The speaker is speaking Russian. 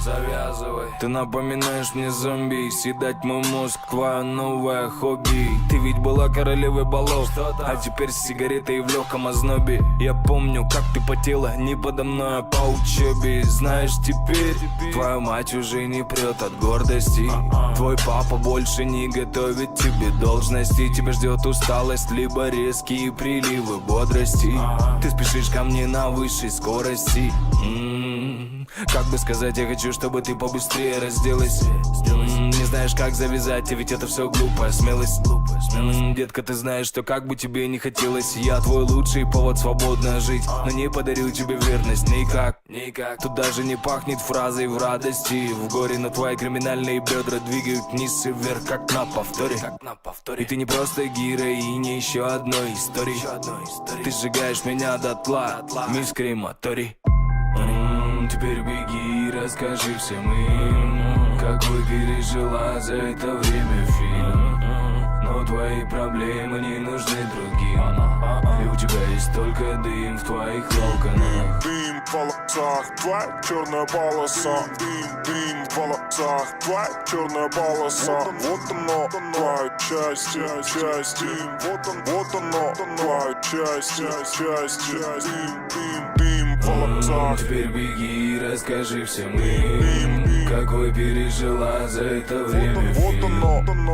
Завязывай. Ты напоминаешь мне зомби, съедать мой мозг, твое новое хобби. Ты ведь была королевой балов, а теперь с сигаретой в легком ознобе. Я помню, как ты потела не подо мной, а по учебе. Знаешь, теперь твоя мать уже не прет от гордости. Твой папа больше не готовит тебе должности. Тебя ждет усталость, либо резкие приливы бодрости. Ты спешишь ко мне на высшей скорости. Как бы сказать, я хочу, чтобы ты побыстрее разделась. Не знаешь, как завязать, а ведь это все глупая смелость. Детка, ты знаешь, что как бы тебе не хотелось, я твой лучший повод свободно жить. Но не подарю тебе верность никак. Тут даже не пахнет фразой в радости. В горе на твои криминальные бедра двигают вниз и вверх, как на повторе. И ты не просто героиня еще одной истории. Ты сжигаешь меня дотла, мисс Крематорий. Теперь беги и расскажи всем им, какой пережила за это время фильм. Но твои проблемы не нужны другим, и у тебя есть только дым в твоих локонах. Дым в волосах, твоя черная полоса. Дым в волосах, твоя черная полоса. Вот оно, твоя часть. Вот оно, твоя часть. Дым в волосах. Теперь беги и расскажи всем им, какой пережила за это время фильм.